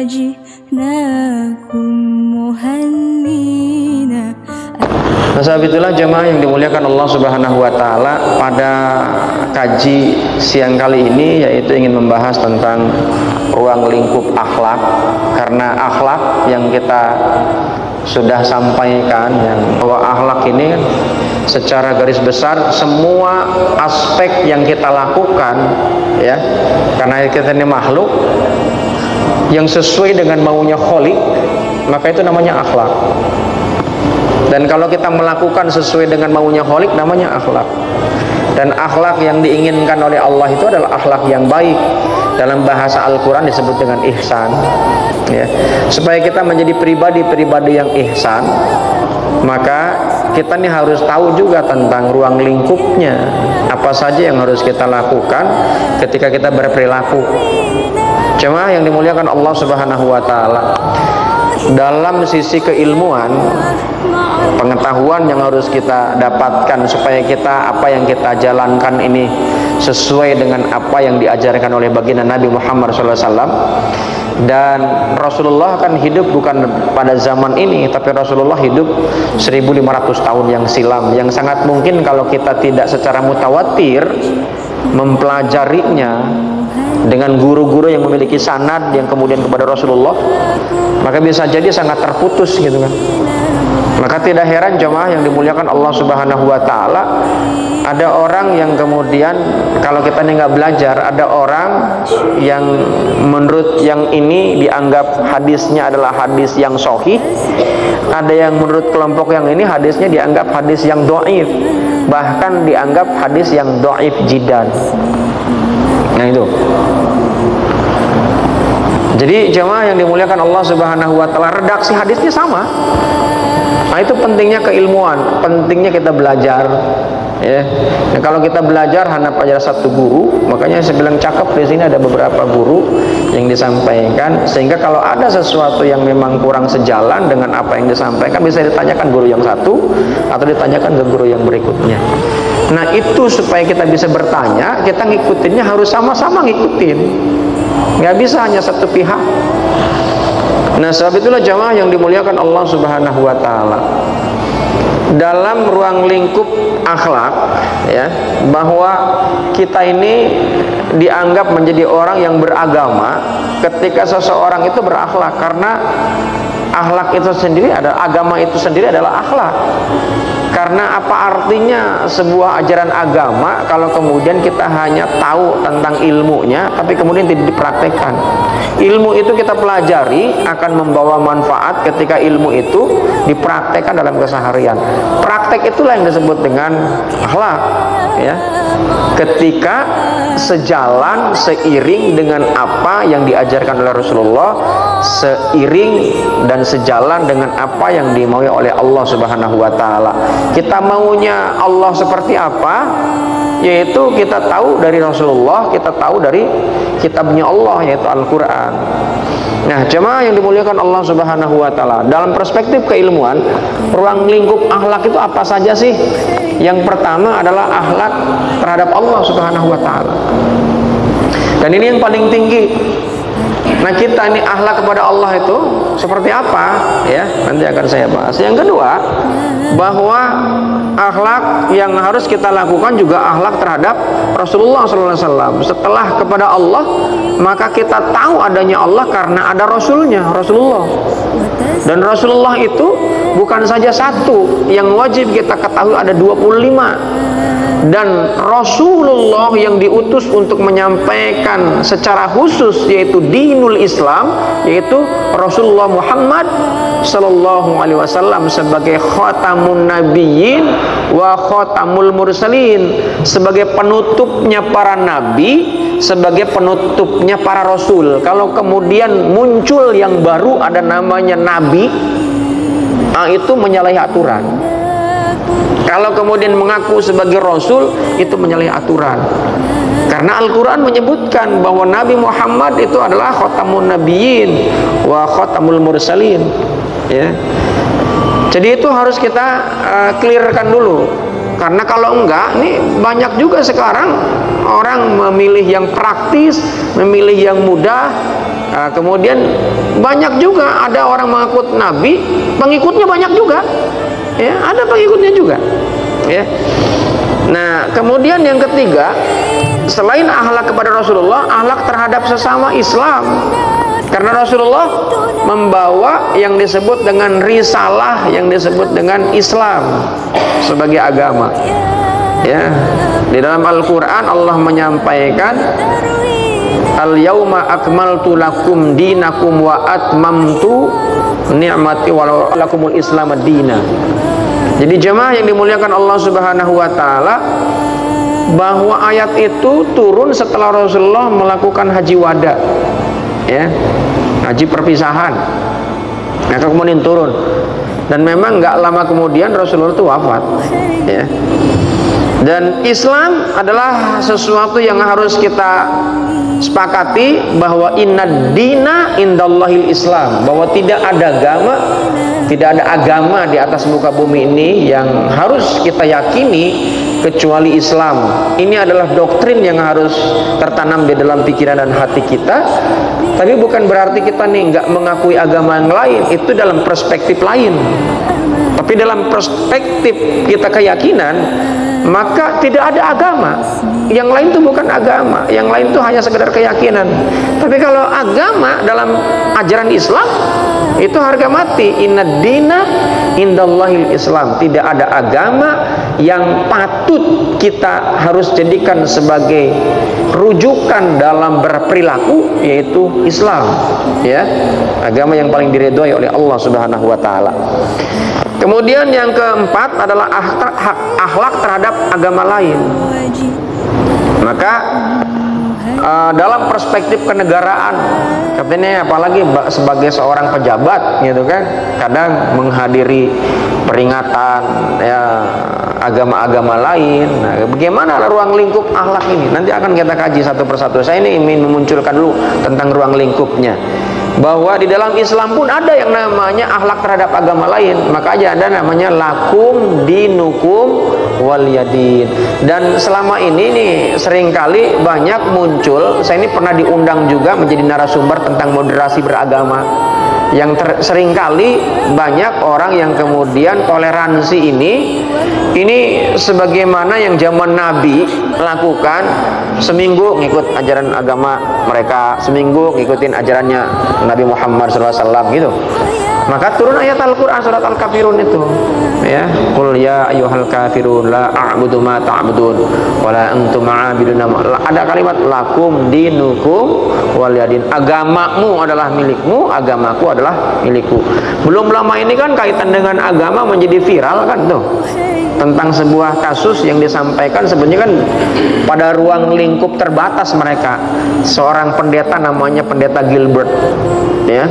جئناكم مهنين. Sebab itulah jemaah yang dimuliakan Allah Subhanahu wa taala, pada kaji siang kali ini yaitu ingin membahas tentang ruang lingkup akhlak. Karena akhlak yang kita sudah sampaikan, yang bahwa akhlak ini kan secara garis besar semua aspek yang kita lakukan, ya, karena kita ini makhluk yang sesuai dengan maunya Khalik, maka itu namanya akhlak. Dan kalau kita melakukan sesuai dengan maunya Khalik, namanya akhlak. Dan akhlak yang diinginkan oleh Allah itu adalah akhlak yang baik. Dalam bahasa Al-Quran disebut dengan ihsan, ya. Supaya kita menjadi pribadi-pribadi yang ihsan, maka kita nih harus tahu juga tentang ruang lingkupnya, apa saja yang harus kita lakukan ketika kita berperilaku. Jemaah yang dimuliakan Allah Subhanahu wa taala, dalam sisi keilmuan, pengetahuan yang harus kita dapatkan supaya kita apa yang kita jalankan ini sesuai dengan apa yang diajarkan oleh baginda Nabi Muhammad SAW. Dan Rasulullah kan hidup bukan pada zaman ini, tapi Rasulullah hidup 1500 tahun yang silam, yang sangat mungkin kalau kita tidak secara mutawatir mempelajarinya dengan guru-guru yang memiliki sanad yang kemudian kepada Rasulullah, maka bisa jadi sangat terputus gitu kan. Maka tidak heran jemaah yang dimuliakan Allah Subhanahu wa taala, ada orang yang kemudian kalau kita ini nggak belajar, ada orang yang menurut yang ini dianggap hadisnya adalah hadis yang sahih, ada yang menurut kelompok yang ini hadisnya dianggap hadis yang dhaif, bahkan dianggap hadis yang dhaif jiddan. Nah itu. Jadi jemaah yang dimuliakan Allah Subhanahu wa taala, redaksi hadisnya sama. Nah itu pentingnya keilmuan, pentingnya kita belajar, ya. Nah, kalau kita belajar hanya pada satu guru, makanya saya bilang cakep di sini ada beberapa guru yang disampaikan, sehingga kalau ada sesuatu yang memang kurang sejalan dengan apa yang disampaikan, bisa ditanyakan guru yang satu atau ditanyakan ke guru yang berikutnya. Nah itu supaya kita bisa bertanya, kita ngikutinnya harus sama-sama ngikutin, nggak bisa hanya satu pihak. Nah sebab itulah jamaah yang dimuliakan Allah Subhanahu wa taala, dalam ruang lingkup akhlak, ya, bahwa kita ini dianggap menjadi orang yang beragama ketika seseorang itu berakhlak. Karena akhlak itu sendiri adalah, agama itu sendiri adalah akhlak. Karena apa artinya sebuah ajaran agama kalau kemudian kita hanya tahu tentang ilmunya tapi kemudian tidak dipraktekkan. Ilmu itu kita pelajari akan membawa manfaat ketika ilmu itu dipraktekkan dalam keseharian. Praktek itulah yang disebut dengan akhlak, ya. Ketika sejalan, seiring dengan apa yang diajarkan oleh Rasulullah, seiring dan sejalan dengan apa yang dimaui oleh Allah Subhanahu wa taala. Kita maunya Allah seperti apa? Yaitu kita tahu dari Rasulullah, kita tahu dari kitabnya Allah, yaitu Al-Quran. Nah jemaah yang dimuliakan Allah Subhanahu wa taala, dalam perspektif keilmuan, ruang lingkup akhlak itu apa saja sih? Yang pertama adalah akhlak terhadap Allah Subhanahu wa taala. Dan ini yang paling tinggi. Nah kita ini akhlak kepada Allah itu seperti apa, ya, nanti akan saya bahas. Yang kedua, bahwa akhlak yang harus kita lakukan juga akhlak terhadap Rasulullah SAW. Setelah kepada Allah, maka kita tahu adanya Allah karena ada Rasulnya, Rasulullah. Dan Rasulullah itu bukan saja satu, yang wajib kita ketahui ada 25. Dan Rasulullah yang diutus untuk menyampaikan secara khusus yaitu dinul Islam, yaitu Rasulullah Muhammad sallallahu alaihi wasallam sebagai khatamun nabiyyin wa khatamul mursalin, sebagai penutupnya para nabi, sebagai penutupnya para rasul. Kalau kemudian muncul yang baru ada namanya nabi, itu menyalahi aturan. Kalau kemudian mengaku sebagai rasul, itu menyalahi aturan. Karena Al-Quran menyebutkan bahwa Nabi Muhammad itu adalah khatamun nabiyyin wa khatamul mursalin, ya. Jadi itu harus kita clearkan dulu. Karena kalau enggak, ini banyak juga sekarang orang memilih yang praktis, memilih yang mudah, Nah, kemudian banyak juga ada orang mengaku nabi, pengikutnya banyak juga, ya, ada pengikutnya juga, ya. Nah, kemudian yang ketiga, selain akhlak kepada Rasulullah, akhlak terhadap sesama Islam. Karena Rasulullah membawa yang disebut dengan risalah, yang disebut dengan Islam sebagai agama. Ya, di dalam Al-Quran Allah menyampaikan, Al-yawma akmaltu lakum dinakum wa atmamtu ni'mati wa lakumul islam ad-dina. Jadi jemaah yang dimuliakan Allah Subhanahu wa taala, bahwa ayat itu turun setelah Rasulullah melakukan haji wada, ya, haji perpisahan. Nah, kemudian turun, dan memang nggak lama kemudian Rasulullah itu wafat, ya. Dan Islam adalah sesuatu yang harus kita sepakati, bahwa inna dina indallahil Islam, bahwa tidak ada agama di atas muka bumi ini yang harus kita yakini kecuali Islam. Ini adalah doktrin yang harus tertanam di dalam pikiran dan hati kita. Tapi bukan berarti kita nih nggak mengakui agama yang lain, itu dalam perspektif lain. Tapi dalam perspektif kita keyakinan, maka tidak ada agama. Yang lain itu bukan agama, yang lain itu hanya sekedar keyakinan. Tapi kalau agama dalam ajaran Islam, itu harga mati. Inna dina indallahil Islam. Tidak ada agama yang patut kita harus jadikan sebagai rujukan dalam berperilaku, yaitu Islam, ya, agama yang paling diridhoi oleh Allah Subhanahu wa taala. Kemudian yang keempat adalah akhlak terhadap agama lain. Maka dalam perspektif kenegaraan, katanya apalagi sebagai seorang pejabat gitu kan, kadang menghadiri peringatan, ya, agama-agama lain. Nah, bagaimana ruang lingkup akhlak ini? Nanti akan kita kaji satu persatu. Saya ini ingin memunculkan dulu tentang ruang lingkupnya, bahwa di dalam Islam pun ada yang namanya akhlak terhadap agama lain. Makanya ada namanya lakum dinukum waliyadin. Dan selama ini nih seringkali banyak muncul, saya ini pernah diundang juga menjadi narasumber tentang moderasi beragama, yang seringkali banyak orang yang kemudian toleransi ini sebagaimana yang zaman Nabi lakukan, seminggu ngikut ajaran agama mereka, seminggu ngikutin ajarannya Nabi Muhammad SAW gitu. Maka turun ayat Al-Quran surat Al-Kafirun itu, ya, qul ya ayyuhal kafirun la a'budu ma ta'budun wa la antum a'abiduna. Ada kalimat lakum dinukum waliyadin, agamamu adalah milikmu, agamaku adalah milikku. Belum lama ini kan kaitan dengan agama menjadi viral kan tuh, tentang sebuah kasus yang disampaikan sebenarnya kan pada ruang lingkup terbatas mereka. Seorang pendeta namanya pendeta Gilbert, ya,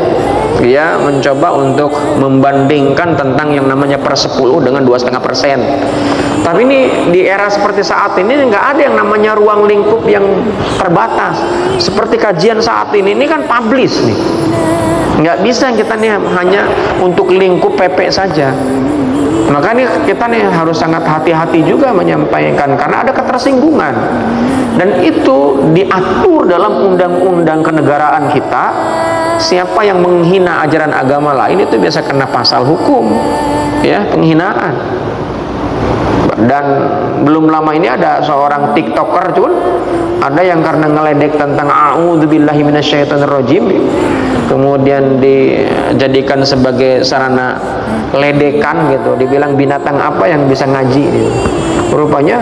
dia mencoba untuk membandingkan tentang yang namanya per 10 dengan 2,5%. Tapi ini di era seperti saat ini nggak ada yang namanya ruang lingkup yang terbatas. Seperti kajian saat ini kan publish nih, nggak bisa kita nih hanya untuk lingkup PP saja. Makanya kita nih harus sangat hati-hati juga menyampaikan, karena ada ketersinggungan, dan itu diatur dalam undang-undang kenegaraan kita. Siapa yang menghina ajaran agama lain itu biasa kena pasal hukum, ya, penghinaan. Dan belum lama ini ada seorang TikToker cuman, ada yang karena ngeledek tentang a'udzubillahi minasyaitonirrajim, kemudian dijadikan sebagai sarana ledekan gitu, dibilang binatang apa yang bisa ngaji gitu. Rupanya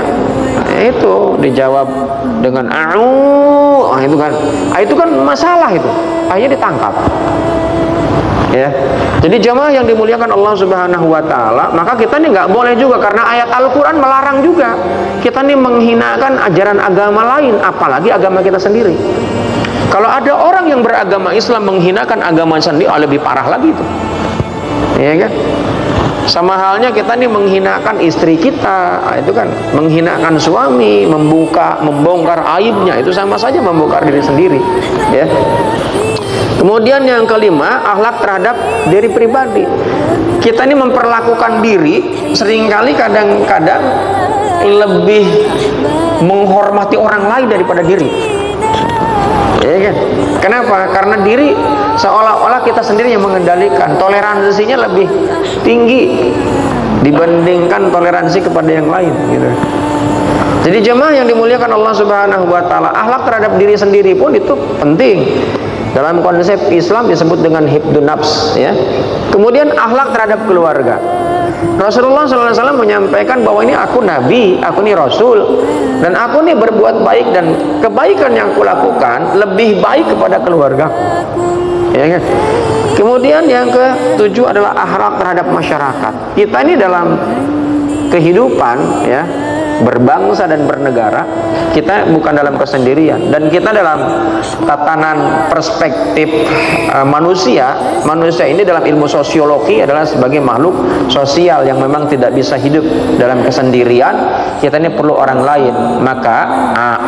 itu dijawab dengan itu kan masalah itu, akhirnya ditangkap, ya. Jadi jamaah yang dimuliakan Allah Subhanahu wa taala, maka kita nih nggak boleh juga, karena ayat Al-Quran melarang juga kita nih menghinakan ajaran agama lain, apalagi agama kita sendiri. Kalau ada orang yang beragama Islam menghinakan agama sendiri, lebih parah lagi itu, ya kan? Sama halnya kita nih menghinakan istri kita, itu kan menghinakan suami, membongkar aibnya, itu sama saja membongkar diri sendiri, ya. Kemudian yang kelima, akhlak terhadap diri pribadi. Kita ini memperlakukan diri seringkali kadang-kadang lebih menghormati orang lain daripada diri. Ya kan? Kenapa? Karena diri seolah-olah kita sendiri yang mengendalikan. Toleransinya lebih tinggi dibandingkan toleransi kepada yang lain, gitu. Jadi jemaah yang dimuliakan Allah Subhanahu wa taala, akhlak terhadap diri sendiri pun itu penting. Dalam konsep Islam disebut dengan hifdzun nafs, ya. Kemudian akhlak terhadap keluarga. Rasulullah SAW menyampaikan bahwa ini aku nabi, aku ini rasul, dan aku ini berbuat baik, dan kebaikan yang aku lakukan lebih baik kepada keluarga, ya kan? Kemudian yang ketujuh adalah akhlak terhadap masyarakat. Kita ini dalam kehidupan, ya, berbangsa dan bernegara, kita bukan dalam kesendirian, dan kita dalam tatanan perspektif manusia ini dalam ilmu sosiologi adalah sebagai makhluk sosial yang memang tidak bisa hidup dalam kesendirian. Kita ini perlu orang lain. Maka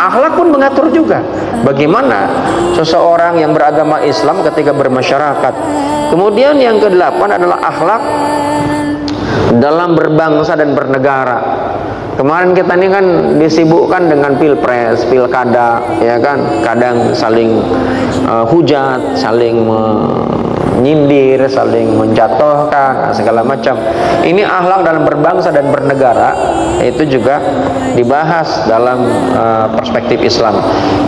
akhlak pun mengatur juga bagaimana seseorang yang beragama Islam ketika bermasyarakat. Kemudian yang kedelapan adalah akhlak dalam berbangsa dan bernegara. Kemarin kita ini kan disibukkan dengan pilpres, pilkada, ya kan, kadang saling hujat, saling menyindir, saling menjatuhkan, segala macam. Ini akhlak dalam berbangsa dan bernegara, itu juga dibahas dalam perspektif Islam.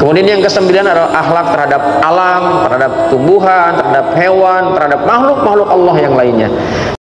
Kemudian yang kesembilan adalah akhlak terhadap alam, terhadap tumbuhan, terhadap hewan, terhadap makhluk-makhluk Allah yang lainnya.